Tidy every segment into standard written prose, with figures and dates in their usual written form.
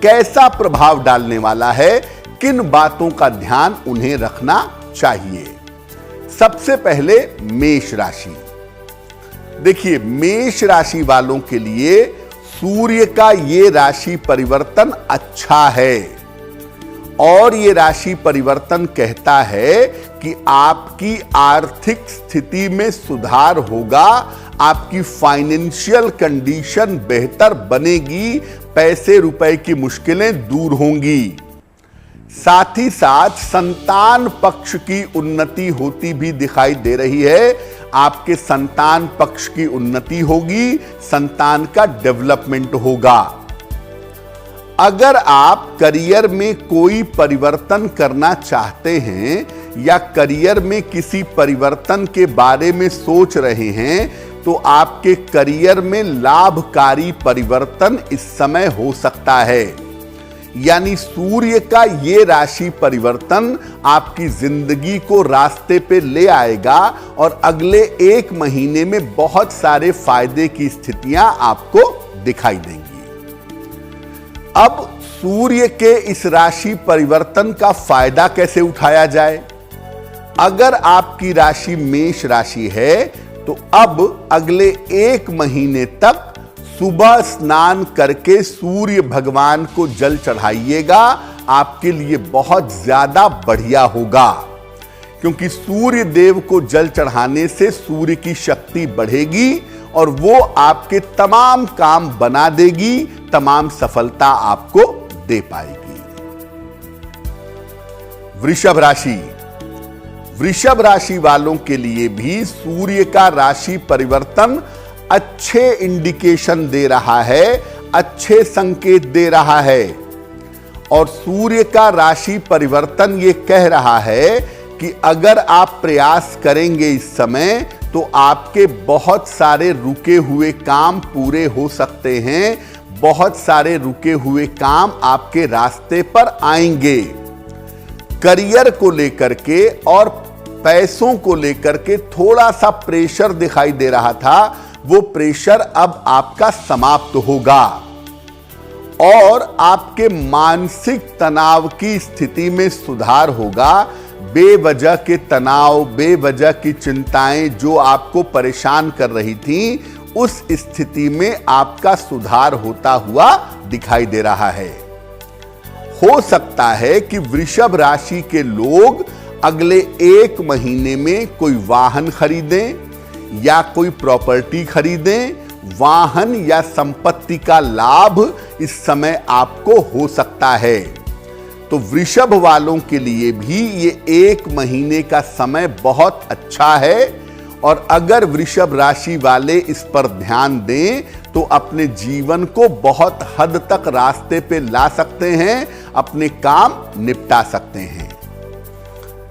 कैसा प्रभाव डालने वाला है, किन बातों का ध्यान उन्हें रखना चाहिए। सबसे पहले मेष राशि। देखिए, मेष राशि वालों के लिए सूर्य का ये राशि परिवर्तन अच्छा है और ये राशि परिवर्तन कहता है कि आपकी आर्थिक स्थिति में सुधार होगा, आपकी फाइनेंशियल कंडीशन बेहतर बनेगी, पैसे रुपए की मुश्किलें दूर होंगी। साथ ही साथ संतान पक्ष की उन्नति होती भी दिखाई दे रही है। आपके संतान पक्ष की उन्नति होगी, संतान का डेवलपमेंट होगा। अगर आप करियर में कोई परिवर्तन करना चाहते हैं या करियर में किसी परिवर्तन के बारे में सोच रहे हैं, तो आपके करियर में लाभकारी परिवर्तन इस समय हो सकता है। यानी सूर्य का ये राशि परिवर्तन आपकी जिंदगी को रास्ते पे ले आएगा और अगले 1 महीने में बहुत सारे फायदे की स्थितियां आपको दिखाई देंगी। अब सूर्य के इस राशि परिवर्तन का फायदा कैसे उठाया जाए? अगर आपकी राशि मेष राशि है तो अब अगले 1 महीने तक सुबह स्नान करके सूर्य भगवान को जल चढ़ाइएगा, आपके लिए बहुत ज्यादा बढ़िया होगा। क्योंकि सूर्य देव को जल चढ़ाने से सूर्य की शक्ति बढ़ेगी और वो आपके तमाम काम बना देगी, तमाम सफलता आपको दे पाएगी। वृषभ राशि। वृषभ राशि वालों के लिए भी सूर्य का राशि परिवर्तन अच्छे इंडिकेशन दे रहा है, अच्छे संकेत दे रहा है। और सूर्य का राशि परिवर्तन ये कह रहा है कि अगर आप प्रयास करेंगे इस समय तो आपके बहुत सारे रुके हुए काम पूरे हो सकते हैं, बहुत सारे रुके हुए काम आपके रास्ते पर आएंगे। करियर को लेकर के और पैसों को लेकर के थोड़ा सा प्रेशर दिखाई दे रहा था, वो प्रेशर अब आपका समाप्त होगा और आपके मानसिक तनाव की स्थिति में सुधार होगा। बेवजह के तनाव, बेवजह की चिंताएं जो आपको परेशान कर रही थीं, उस स्थिति में आपका सुधार होता हुआ दिखाई दे रहा है। हो सकता है कि वृषभ राशि के लोग अगले 1 महीने में कोई वाहन खरीदें या कोई प्रॉपर्टी खरीदें। वाहन या संपत्ति का लाभ इस समय आपको हो सकता है। तो वृषभ वालों के लिए भी ये 1 महीने का समय बहुत अच्छा है और अगर वृषभ राशि वाले इस पर ध्यान दें तो अपने जीवन को बहुत हद तक रास्ते पे ला सकते हैं, अपने काम निपटा सकते हैं।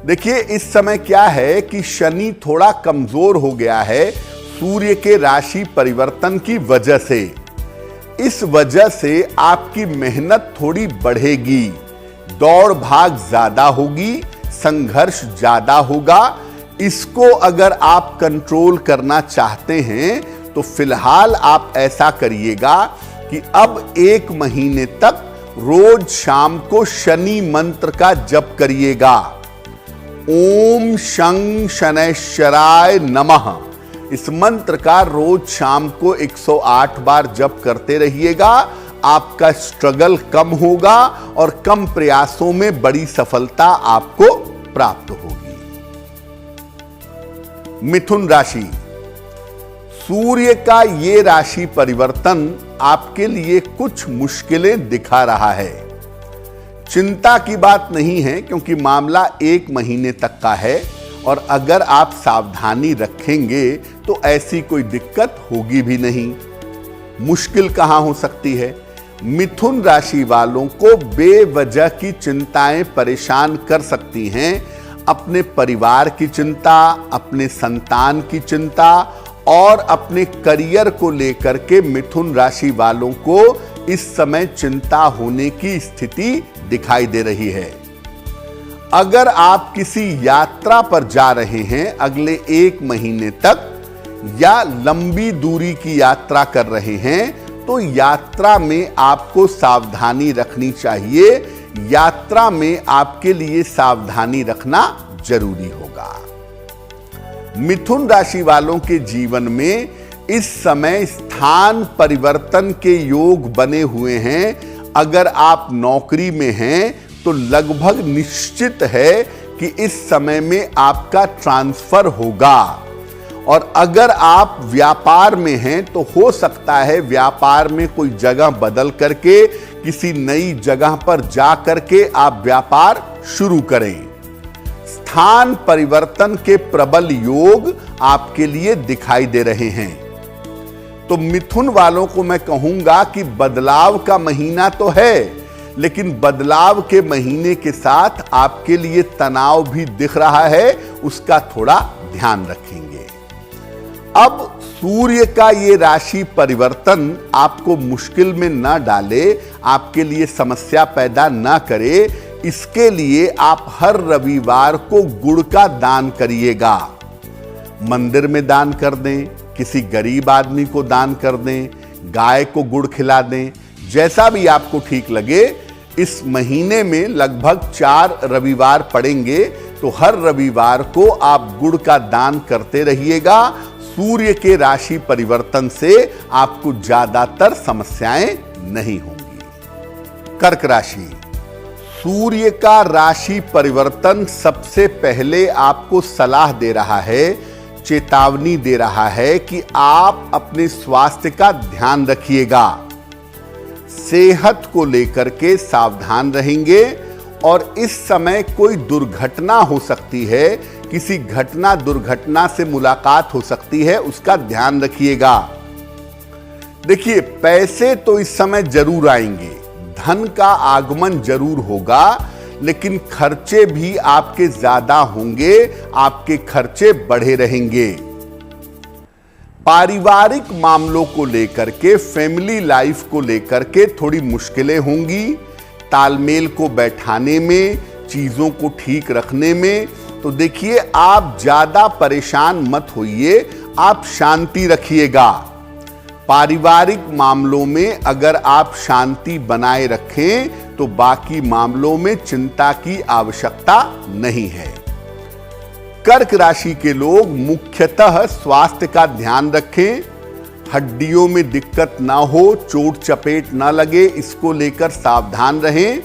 देखिए, इस समय क्या है कि शनि थोड़ा कमजोर हो गया है सूर्य के राशि परिवर्तन की वजह से। इस वजह से आपकी मेहनत थोड़ी बढ़ेगी, दौड़ भाग ज्यादा होगी, संघर्ष ज्यादा होगा। इसको अगर आप कंट्रोल करना चाहते हैं तो फिलहाल आप ऐसा करिएगा कि अब 1 महीने तक रोज शाम को शनि मंत्र का जप करिएगा। ओम शं शनैश्चराय नमः, इस मंत्र का रोज शाम को 108 बार जप करते रहिएगा। आपका स्ट्रगल कम होगा और कम प्रयासों में बड़ी सफलता आपको प्राप्त होगी। मिथुन राशि। सूर्य का ये राशि परिवर्तन आपके लिए कुछ मुश्किलें दिखा रहा है। चिंता की बात नहीं है क्योंकि मामला 1 महीने तक का है और अगर आप सावधानी रखेंगे तो ऐसी कोई दिक्कत होगी भी नहीं। मुश्किल कहां हो सकती है? मिथुन राशि वालों को बेवजह की चिंताएं परेशान कर सकती हैं। अपने परिवार की चिंता, अपने संतान की चिंता और अपने करियर को लेकर के मिथुन राशि वालों को इस समय चिंता होने की स्थिति दिखाई दे रही है। अगर आप किसी यात्रा पर जा रहे हैं अगले 1 महीने तक या लंबी दूरी की यात्रा कर रहे हैं तो यात्रा में आपको सावधानी रखनी चाहिए। यात्रा में आपके लिए सावधानी रखना जरूरी होगा। मिथुन राशि वालों के जीवन में इस समय स्थान परिवर्तन के योग बने हुए हैं। अगर आप नौकरी में हैं तो लगभग निश्चित है कि इस समय में आपका ट्रांसफर होगा, और अगर आप व्यापार में हैं तो हो सकता है व्यापार में कोई जगह बदल करके किसी नई जगह पर जा करके आप व्यापार शुरू करें। स्थान परिवर्तन के प्रबल योग आपके लिए दिखाई दे रहे हैं। तो मिथुन वालों को मैं कहूंगा कि बदलाव का महीना तो है, लेकिन बदलाव के महीने के साथ आपके लिए तनाव भी दिख रहा है, उसका थोड़ा ध्यान रखेंगे। अब सूर्य का ये राशि परिवर्तन आपको मुश्किल में न डाले, आपके लिए समस्या पैदा न करे, इसके लिए आप हर रविवार को गुड़ का दान करिएगा। मंदिर में दान कर दें, किसी गरीब आदमी को दान कर दें, गाय को गुड़ खिला दें, जैसा भी आपको ठीक लगे। इस महीने में लगभग 4 रविवार पड़ेंगे, तो हर रविवार को आप गुड़ का दान करते रहिएगा। सूर्य के राशि परिवर्तन से आपको ज्यादातर समस्याएं नहीं होंगी। कर्क राशि, सूर्य का राशि परिवर्तन सबसे पहले आपको सलाह दे रहा है, चेतावनी दे रहा है कि आप अपने स्वास्थ्य का ध्यान रखिएगा। सेहत को लेकर के सावधान रहेंगे, और इस समय कोई दुर्घटना हो सकती है, किसी घटना दुर्घटना से मुलाकात हो सकती है, उसका ध्यान रखिएगा। देखिए, पैसे तो इस समय जरूर आएंगे, धन का आगमन जरूर होगा, लेकिन खर्चे भी आपके ज्यादा होंगे, आपके खर्चे बढ़े रहेंगे। पारिवारिक मामलों को लेकर के, फैमिली लाइफ को लेकर के थोड़ी मुश्किलें होंगी। तालमेल को बैठाने में, चीजों को ठीक रखने में। तो देखिए, आप ज्यादा परेशान मत होइए, आप शांति रखिएगा। पारिवारिक मामलों में अगर आप शांति बनाए रखें तो बाकी मामलों में चिंता की आवश्यकता नहीं है। कर्क राशि के लोग मुख्यतः स्वास्थ्य का ध्यान रखें, हड्डियों में दिक्कत ना हो, चोट चपेट ना लगे, इसको लेकर सावधान रहें।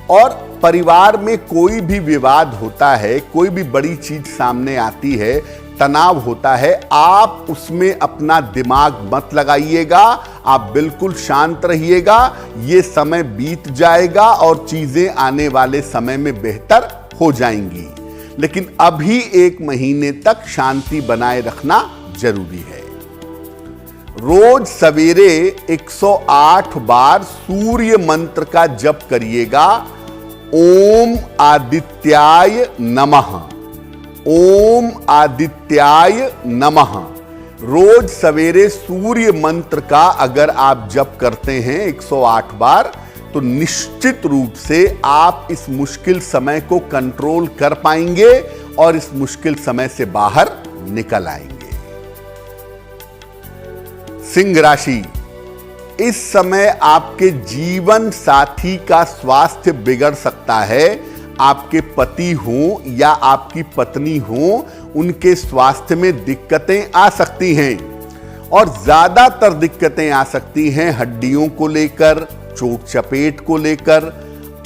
और परिवार में कोई भी विवाद होता है, कोई भी बड़ी चीज सामने आती है, तनाव होता है, आप उसमें अपना दिमाग मत लगाइएगा, आप बिल्कुल शांत रहिएगा। ये समय बीत जाएगा और चीजें आने वाले समय में बेहतर हो जाएंगी, लेकिन अभी 1 महीने तक शांति बनाए रखना जरूरी है। रोज सवेरे 108 बार सूर्य मंत्र का जप करिएगा। ओम आदित्याय नमः, ओम आदित्याय नमः। रोज सवेरे सूर्य मंत्र का अगर आप जप करते हैं 108 बार, तो निश्चित रूप से आप इस मुश्किल समय को कंट्रोल कर पाएंगे और इस मुश्किल समय से बाहर निकल आएंगे। सिंह राशि, इस समय आपके जीवन साथी का स्वास्थ्य बिगड़ सकता है। आपके पति हों या आपकी पत्नी हों, उनके स्वास्थ्य में दिक्कतें आ सकती हैं, और ज्यादातर दिक्कतें आ सकती हैं हड्डियों को लेकर, चोट चपेट को लेकर,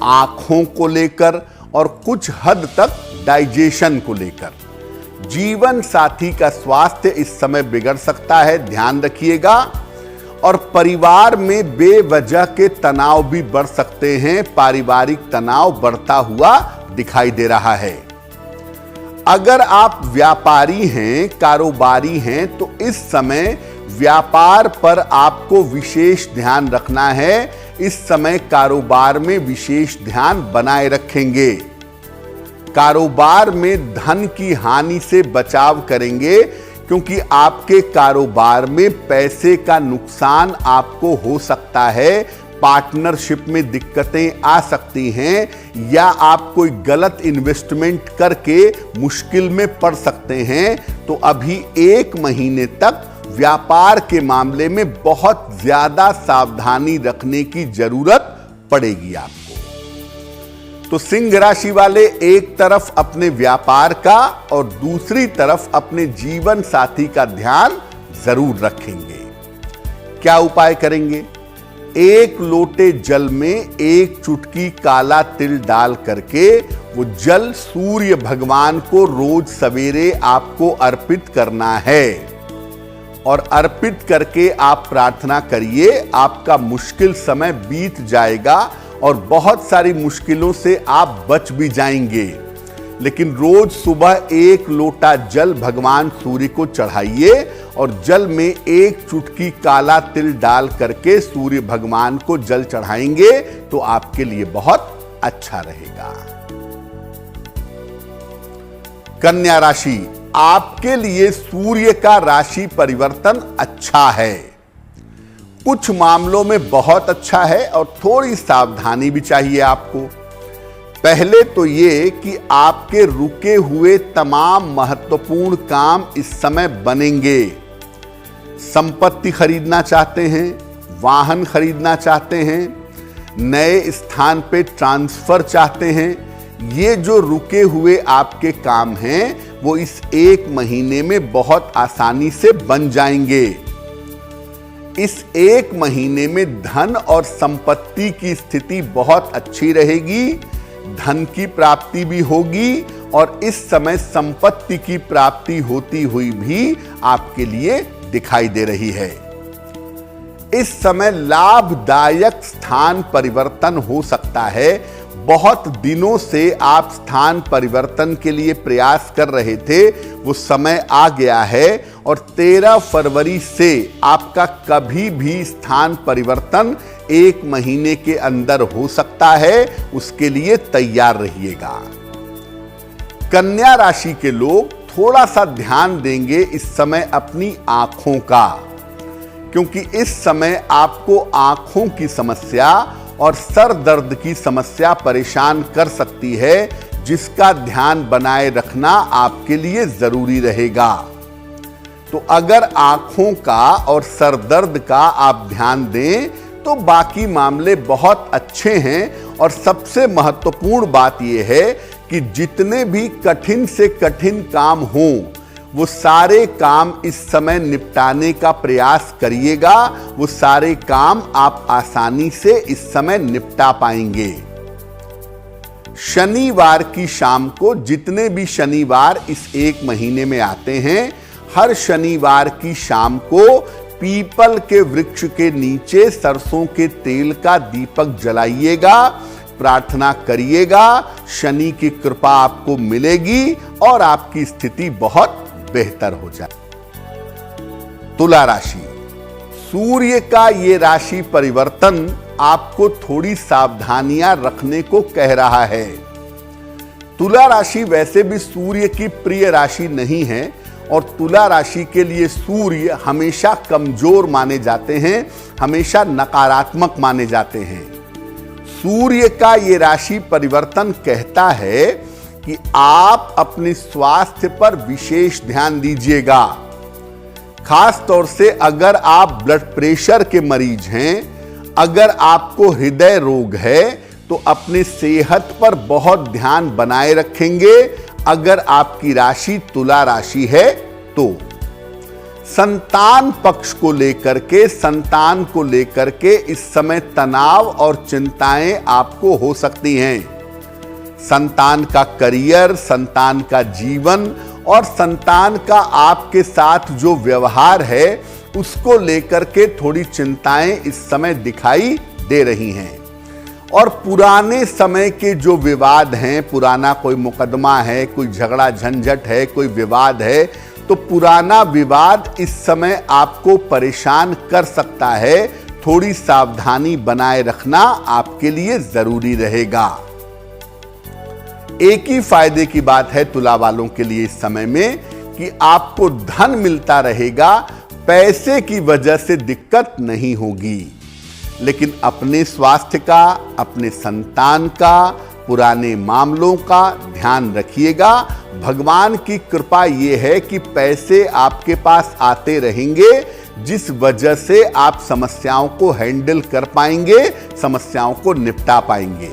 आंखों को लेकर, और कुछ हद तक डाइजेशन को लेकर। जीवन साथी का स्वास्थ्य इस समय बिगड़ सकता है, ध्यान रखिएगा। और परिवार में बेवजह के तनाव भी बढ़ सकते हैं, पारिवारिक तनाव बढ़ता हुआ दिखाई दे रहा है। अगर आप व्यापारी हैं, कारोबारी हैं, तो इस समय व्यापार पर आपको विशेष ध्यान रखना है। इस समय कारोबार में विशेष ध्यान बनाए रखेंगे। कारोबार में धन की हानि से बचाव करेंगे, क्योंकि आपके कारोबार में पैसे का नुकसान आपको हो सकता है, पार्टनरशिप में दिक्कतें आ सकती हैं, या आप कोई गलत इन्वेस्टमेंट करके मुश्किल में पड़ सकते हैं। तो अभी 1 महीने तक व्यापार के मामले में बहुत ज्यादा सावधानी रखने की जरूरत पड़ेगी आपको। तो सिंह राशि वाले एक तरफ अपने व्यापार का और दूसरी तरफ अपने जीवन साथी का ध्यान जरूर रखेंगे। क्या उपाय करेंगे? एक लोटे जल में एक चुटकी काला तिल डाल करके वो जल सूर्य भगवान को रोज सवेरे आपको अर्पित करना है और अर्पित करके आप प्रार्थना करिए, आपका मुश्किल समय बीत जाएगा और बहुत सारी मुश्किलों से आप बच भी जाएंगे। लेकिन रोज सुबह एक लोटा जल भगवान सूर्य को चढ़ाइए और जल में एक चुटकी काला तिल डाल करके सूर्य भगवान को जल चढ़ाएंगे तो आपके लिए बहुत अच्छा रहेगा। कन्या राशि, आपके लिए सूर्य का राशि परिवर्तन अच्छा है। कुछ मामलों में बहुत अच्छा है और थोड़ी सावधानी भी चाहिए आपको। पहले तो ये कि आपके रुके हुए तमाम महत्वपूर्ण काम इस समय बनेंगे। संपत्ति खरीदना चाहते हैं, वाहन खरीदना चाहते हैं, नए स्थान पे ट्रांसफर चाहते हैं, ये जो रुके हुए आपके काम हैं वो इस एक महीने में बहुत आसानी से बन जाएंगे। इस एक महीने में धन और संपत्ति की स्थिति बहुत अच्छी रहेगी, धन की प्राप्ति भी होगी और इस समय संपत्ति की प्राप्ति होती हुई भी आपके लिए दिखाई दे रही है। इस समय लाभदायक स्थान परिवर्तन हो सकता है। बहुत दिनों से आप स्थान परिवर्तन के लिए प्रयास कर रहे थे, वो समय आ गया है और 13 फरवरी से आपका कभी भी स्थान परिवर्तन एक महीने के अंदर हो सकता है। उसके लिए तैयार रहिएगा। कन्या राशि के लोग थोड़ा सा ध्यान देंगे इस समय अपनी आंखों का, क्योंकि इस समय आपको आंखों की समस्या और सर दर्द की समस्या परेशान कर सकती है, जिसका ध्यान बनाए रखना आपके लिए जरूरी रहेगा। तो अगर आंखों का और सर दर्द का आप ध्यान दें तो बाकी मामले बहुत अच्छे हैं। और सबसे महत्वपूर्ण बात यह है कि जितने भी कठिन से कठिन काम हों वो सारे काम इस समय निपटाने का प्रयास करिएगा। वो सारे काम आप आसानी से इस समय निपटा पाएंगे। शनिवार की शाम को, जितने भी शनिवार इस एक महीने में आते हैं, हर शनिवार की शाम को पीपल के वृक्ष के नीचे सरसों के तेल का दीपक जलाइएगा, प्रार्थना करिएगा। शनि की कृपा आपको मिलेगी और आपकी स्थिति बहुत बेहतर हो जाए। तुला राशि, सूर्य का ये राशि परिवर्तन आपको थोड़ी सावधानियां रखने को कह रहा है। तुला राशि वैसे भी सूर्य की प्रिय राशि नहीं है और तुला राशि के लिए सूर्य हमेशा कमजोर माने जाते हैं, हमेशा नकारात्मक माने जाते हैं। सूर्य का ये राशि परिवर्तन कहता है कि आप अपने स्वास्थ्य पर विशेष ध्यान दीजिएगा। खास तौर से अगर आप ब्लड प्रेशर के मरीज हैं, अगर आपको हृदय रोग है तो अपने सेहत पर बहुत ध्यान बनाए रखेंगे। अगर आपकी राशि तुला राशि है तो संतान पक्ष को लेकर के, संतान को लेकर के इस समय तनाव और चिंताएं आपको हो सकती हैं। संतान का करियर, संतान का जीवन और संतान का आपके साथ जो व्यवहार है उसको लेकर के थोड़ी चिंताएं इस समय दिखाई दे रही हैं। और पुराने समय के जो विवाद हैं, पुराना कोई मुकदमा है, कोई झगड़ा झंझट है, कोई विवाद है, तो पुराना विवाद इस समय आपको परेशान कर सकता है। थोड़ी सावधानी बनाए रखना आपके लिए जरूरी रहेगा। एक ही फायदे की बात है तुला वालों के लिए इस समय में कि आपको धन मिलता रहेगा, पैसे की वजह से दिक्कत नहीं होगी। लेकिन अपने स्वास्थ्य का, अपने संतान का, पुराने मामलों का ध्यान रखिएगा। भगवान की कृपा ये है कि पैसे आपके पास आते रहेंगे, जिस वजह से आप समस्याओं को हैंडल कर पाएंगे, समस्याओं को निपटा पाएंगे।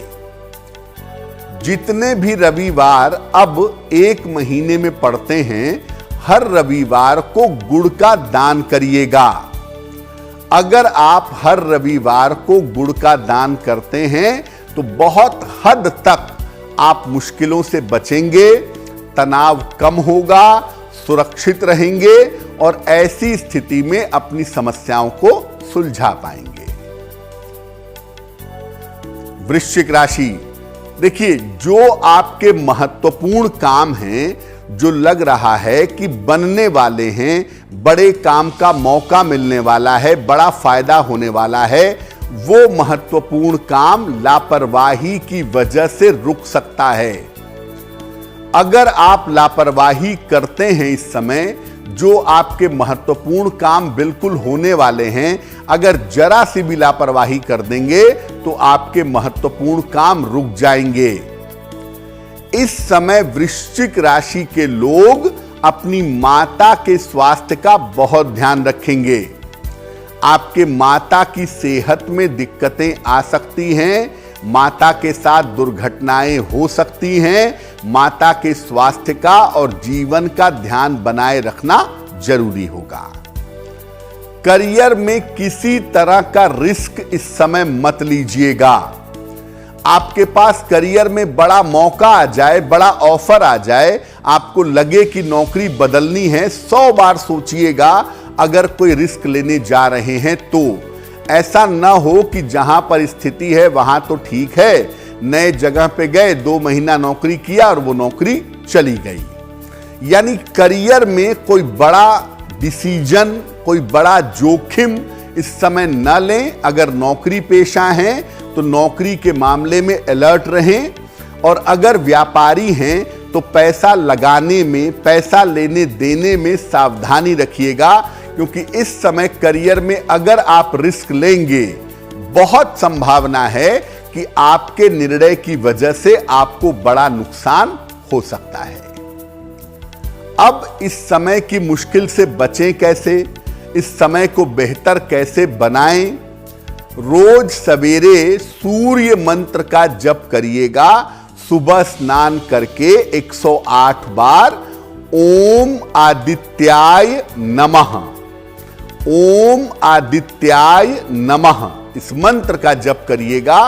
जितने भी रविवार अब 1 महीने में पड़ते हैं, हर रविवार को गुड़ का दान करिएगा। अगर आप हर रविवार को गुड़ का दान करते हैं तो बहुत हद तक आप मुश्किलों से बचेंगे, तनाव कम होगा, सुरक्षित रहेंगे और ऐसी स्थिति में अपनी समस्याओं को सुलझा पाएंगे। वृश्चिक राशि, देखिए, जो आपके महत्वपूर्ण काम हैं, जो लग रहा है कि बनने वाले हैं, बड़े काम का मौका मिलने वाला है, बड़ा फायदा होने वाला है, वो महत्वपूर्ण काम लापरवाही की वजह से रुक सकता है। अगर आप लापरवाही करते हैं इस समय, जो आपके महत्वपूर्ण काम बिल्कुल होने वाले हैं, अगर जरा सी भी लापरवाही कर देंगे तो आपके महत्वपूर्ण काम रुक जाएंगे। इस समय वृश्चिक राशि के लोग अपनी माता के स्वास्थ्य का बहुत ध्यान रखेंगे। आपके माता की सेहत में दिक्कतें आ सकती हैं, माता के साथ दुर्घटनाएं हो सकती हैं। माता के स्वास्थ्य का और जीवन का ध्यान बनाए रखना जरूरी होगा। करियर में किसी तरह का रिस्क इस समय मत लीजिएगा। आपके पास करियर में बड़ा मौका आ जाए, बड़ा ऑफर आ जाए, आपको लगे कि नौकरी बदलनी है, 100 बार सोचिएगा अगर कोई रिस्क लेने जा रहे हैं तो। ऐसा ना हो कि जहां पर स्थिति है वहां तो ठीक है, नए जगह पे गए, 2 महीना नौकरी किया और वो नौकरी चली गई। यानी करियर में कोई बड़ा डिसीजन, कोई बड़ा जोखिम इस समय न लें। अगर नौकरी पेशा हैं तो नौकरी के मामले में अलर्ट रहें, और अगर व्यापारी हैं तो पैसा लगाने में, पैसा लेने देने में सावधानी रखिएगा, क्योंकि इस समय करियर में अगर आप रिस्क लेंगे, बहुत संभावना है कि आपके निर्णय की वजह से आपको बड़ा नुकसान हो सकता है। अब इस समय की मुश्किल से बचें कैसे, इस समय को बेहतर कैसे बनाएं? रोज सवेरे सूर्य मंत्र का जप करिएगा। सुबह स्नान करके 108 बार ओम आदित्याय नमः, ओम आदित्याय नमः, इस मंत्र का जप करिएगा।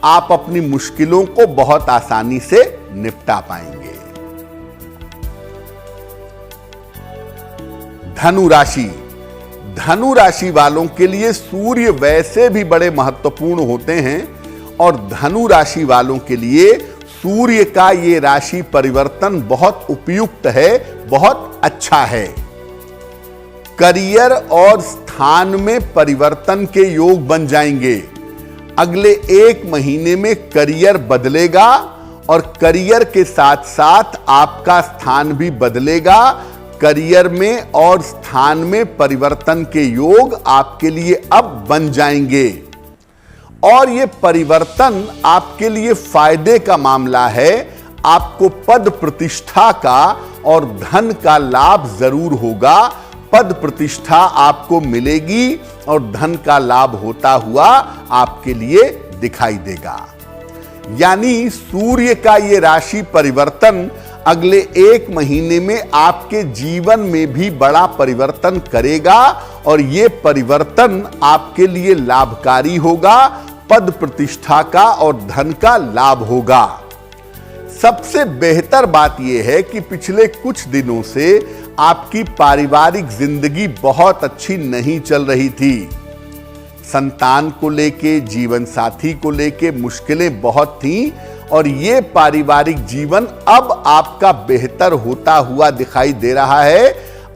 आप अपनी मुश्किलों को बहुत आसानी से निपटा पाएंगे। धनु राशि, धनु राशि वालों के लिए सूर्य वैसे भी बड़े महत्वपूर्ण होते हैं, और धनु राशि वालों के लिए सूर्य का ये राशि परिवर्तन बहुत उपयुक्त है, बहुत अच्छा है। करियर और स्थान में परिवर्तन के योग बन जाएंगे। अगले 1 महीने में करियर बदलेगा और करियर के साथ साथ आपका स्थान भी बदलेगा। करियर में और स्थान में परिवर्तन के योग आपके लिए अब बन जाएंगे, और ये परिवर्तन आपके लिए फायदे का मामला है। आपको पद प्रतिष्ठा का और धन का लाभ जरूर होगा। पद प्रतिष्ठा आपको मिलेगी और धन का लाभ होता हुआ आपके लिए दिखाई देगा। यानी सूर्य का ये राशि परिवर्तन अगले 1 महीने में आपके जीवन में भी बड़ा परिवर्तन करेगा, और ये परिवर्तन आपके लिए लाभकारी होगा। पद प्रतिष्ठा का और धन का लाभ होगा। सबसे बेहतर बात यह है कि पिछले कुछ दिनों से आपकी पारिवारिक जिंदगी बहुत अच्छी नहीं चल रही थी। संतान को लेके, जीवन साथी को लेके मुश्किलें बहुत थीं, और ये पारिवारिक जीवन अब आपका बेहतर होता हुआ दिखाई दे रहा है।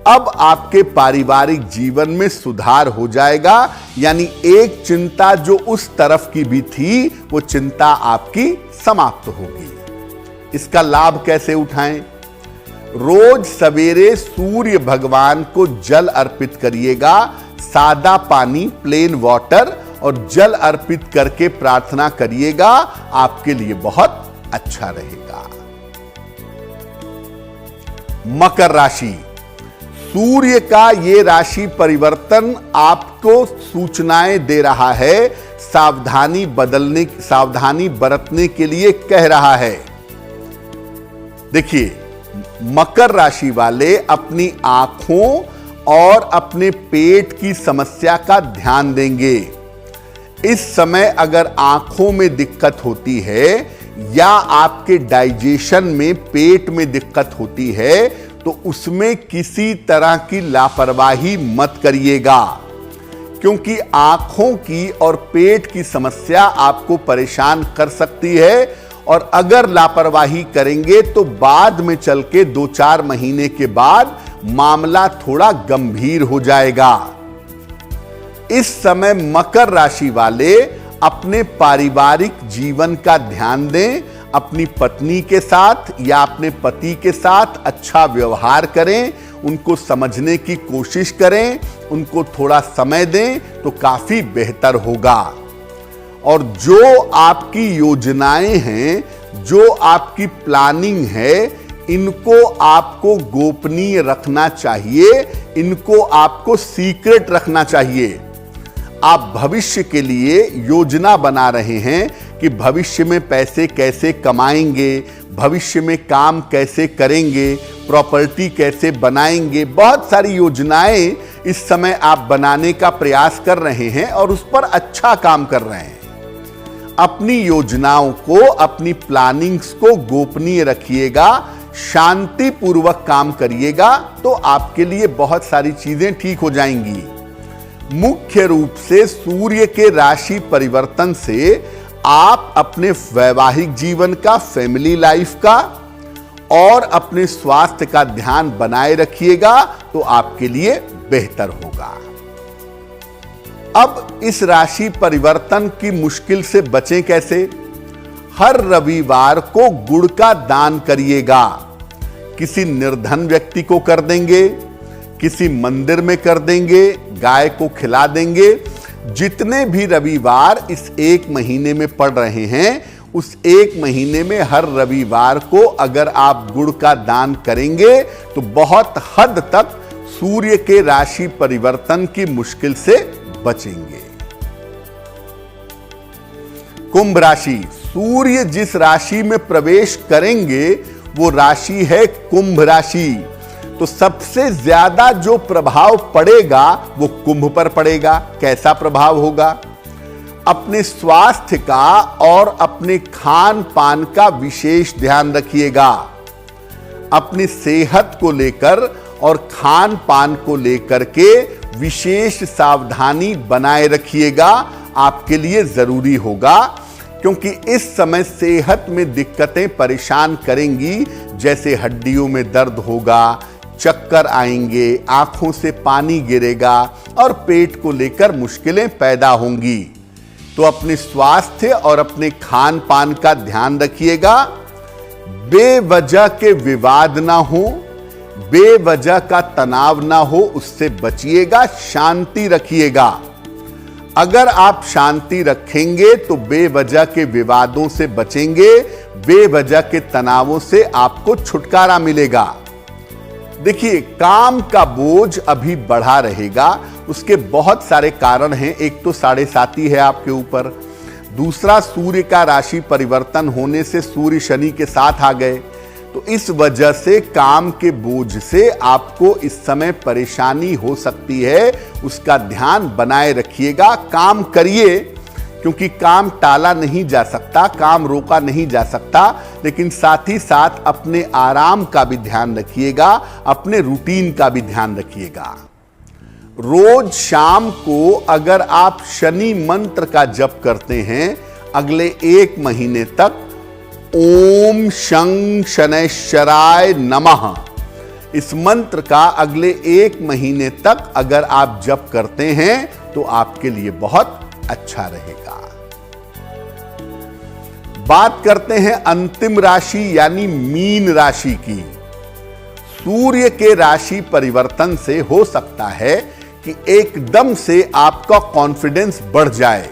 अब आपके पारिवारिक जीवन में सुधार हो जाएगा। यानी एक चिंता जो उस तरफ की भी थी, वो चिंता आपकी समाप्त होगी। इसका लाभ कैसे उठाएं? रोज सवेरे सूर्य भगवान को जल अर्पित करिएगा। सादा पानी, प्लेन वाटर, और जल अर्पित करके प्रार्थना करिएगा। आपके लिए बहुत अच्छा रहेगा। मकर राशि, सूर्य का ये राशि परिवर्तन आपको सूचनाएं दे रहा है, सावधानी बरतने के लिए कह रहा है। देखिए, मकर राशि वाले अपनी आंखों और अपने पेट की समस्या का ध्यान देंगे। इस समय अगर आंखों में दिक्कत होती है या आपके डाइजेशन में, पेट में दिक्कत होती है, तो उसमें किसी तरह की लापरवाही मत करिएगा, क्योंकि आंखों की और पेट की समस्या आपको परेशान कर सकती है। और अगर लापरवाही करेंगे तो बाद में चल के 2-4 महीने के बाद मामला थोड़ा गंभीर हो जाएगा। इस समय मकर राशि वाले अपने पारिवारिक जीवन का ध्यान दें, अपनी पत्नी के साथ या अपने पति के साथ अच्छा व्यवहार करें, उनको समझने की कोशिश करें, उनको थोड़ा समय दें तो काफी बेहतर होगा। और जो आपकी योजनाएं हैं, जो आपकी प्लानिंग है, इनको आपको गोपनीय रखना चाहिए, इनको आपको सीक्रेट रखना चाहिए। आप भविष्य के लिए योजना बना रहे हैं कि भविष्य में पैसे कैसे कमाएंगे, भविष्य में काम कैसे करेंगे, प्रॉपर्टी कैसे बनाएंगे। बहुत सारी योजनाएं इस समय आप बनाने का प्रयास कर रहे हैं और उस पर अच्छा काम कर रहे हैं। अपनी योजनाओं को, अपनी प्लानिंग्स को गोपनीय रखिएगा, शांतिपूर्वक काम करिएगा, तो आपके लिए बहुत सारी चीजें ठीक हो जाएंगी। मुख्य रूप से सूर्य के राशि परिवर्तन से आप अपने वैवाहिक जीवन का, फैमिली लाइफ का और अपने स्वास्थ्य का ध्यान बनाए रखिएगा, तो आपके लिए बेहतर होगा। अब इस राशि परिवर्तन की मुश्किल से बचें कैसे? हर रविवार को गुड़ का दान करिएगा। किसी निर्धन व्यक्ति को कर देंगे, किसी मंदिर में कर देंगे, गाय को खिला देंगे। जितने भी रविवार इस 1 महीने में पड़ रहे हैं, उस 1 महीने में हर रविवार को अगर आप गुड़ का दान करेंगे तो बहुत हद तक सूर्य के राशि परिवर्तन की मुश्किल से बचेंगे। कुंभ राशि, सूर्य जिस राशि में प्रवेश करेंगे वो राशि है कुंभ राशि। तो सबसे ज्यादा जो प्रभाव पड़ेगा वो कुंभ पर पड़ेगा। कैसा प्रभाव होगा? अपने स्वास्थ्य का और अपने खान पान का विशेष ध्यान रखिएगा। अपनी सेहत को लेकर और खान पान को लेकर के विशेष सावधानी बनाए रखिएगा, आपके लिए जरूरी होगा, क्योंकि इस समय सेहत में दिक्कतें परेशान करेंगी। जैसे हड्डियों में दर्द होगा, चक्कर आएंगे, आंखों से पानी गिरेगा और पेट को लेकर मुश्किलें पैदा होंगी। तो अपने स्वास्थ्य और अपने खान पान का ध्यान रखिएगा। बेवजह के विवाद ना हो, बेवजह का तनाव ना हो, उससे बचिएगा। शांति रखिएगा। अगर आप शांति रखेंगे तो बेवजह के विवादों से बचेंगे, बेवजह के तनावों से आपको छुटकारा मिलेगा। देखिए, काम का बोझ अभी बढ़ा रहेगा। उसके बहुत सारे कारण हैं। एक तो 7.5 है आपके ऊपर, दूसरा सूर्य का राशि परिवर्तन होने से सूर्य शनि के साथ आ गए, तो इस वजह से काम के बोझ से आपको इस समय परेशानी हो सकती है। उसका ध्यान बनाए रखिएगा। काम करिए, क्योंकि काम टाला नहीं जा सकता, काम रोका नहीं जा सकता, लेकिन साथ ही साथ अपने आराम का भी ध्यान रखिएगा, अपने रूटीन का भी ध्यान रखिएगा। रोज शाम को अगर आप शनि मंत्र का जप करते हैं, अगले 1 महीने तक ओम शं शनैश्चराय नमः, इस मंत्र का अगले 1 महीने तक अगर आप जप करते हैं तो आपके लिए बहुत अच्छा रहेगा। बात करते हैं अंतिम राशि यानी मीन राशि की। सूर्य के राशि परिवर्तन से हो सकता है कि एकदम से आपका कॉन्फिडेंस बढ़ जाए,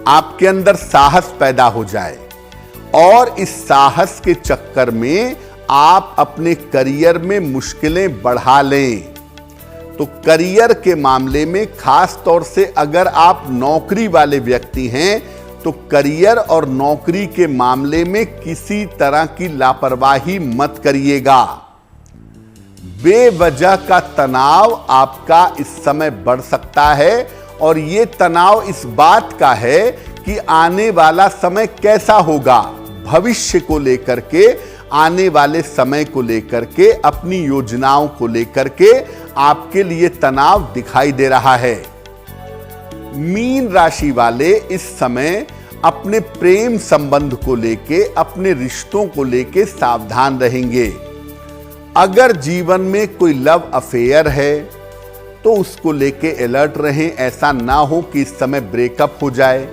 आपके अंदर साहस पैदा हो जाए और इस साहस के चक्कर में आप अपने करियर में मुश्किलें बढ़ा लें। तो करियर के मामले में खास तौर से अगर आप नौकरी वाले व्यक्ति हैं तो करियर और नौकरी के मामले में किसी तरह की लापरवाही मत करिएगा। बेवजह का तनाव आपका इस समय बढ़ सकता है और यह तनाव इस बात का है कि आने वाला समय कैसा होगा, भविष्य को लेकर के, आने वाले समय को लेकर के, अपनी योजनाओं को लेकर के आपके लिए तनाव दिखाई दे रहा है। मीन राशि वाले इस समय अपने प्रेम संबंध को लेके, अपने रिश्तों को लेके सावधान रहेंगे। अगर जीवन में कोई लव अफेयर है तो उसको लेके अलर्ट रहें। ऐसा ना हो कि इस समय ब्रेकअप हो जाए,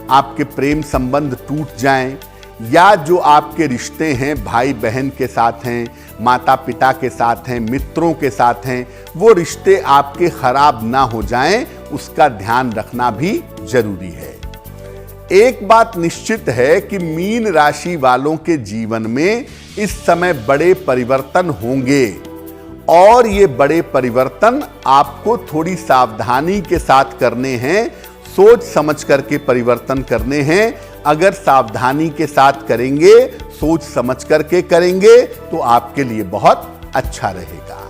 आपके प्रेम संबंध टूट जाएं, या जो आपके रिश्ते हैं भाई बहन के साथ हैं, माता पिता के साथ हैं, मित्रों के साथ हैं, वो रिश्ते आपके खराब ना हो जाएं, उसका ध्यान रखना भी जरूरी है। एक बात निश्चित है कि मीन राशि वालों के जीवन में इस समय बड़े परिवर्तन होंगे और ये बड़े परिवर्तन आपको थोड़ी सावधानी के साथ करने हैं, सोच समझ करके परिवर्तन करने हैं। अगर सावधानी के साथ करेंगे, सोच समझ करके करेंगे तो आपके लिए बहुत अच्छा रहेगा।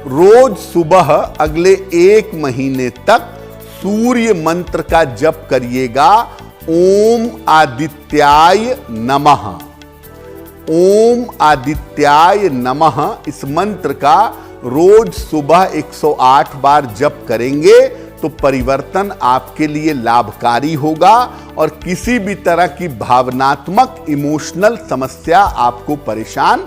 रोज सुबह अगले 1 महीने तक सूर्य मंत्र का जप करिएगा। ओम आदित्याय नमः, ओम आदित्याय नमः। इस मंत्र का रोज सुबह 108 बार जप करेंगे तो परिवर्तन आपके लिए लाभकारी होगा और किसी भी तरह की भावनात्मक इमोशनल समस्या आपको परेशान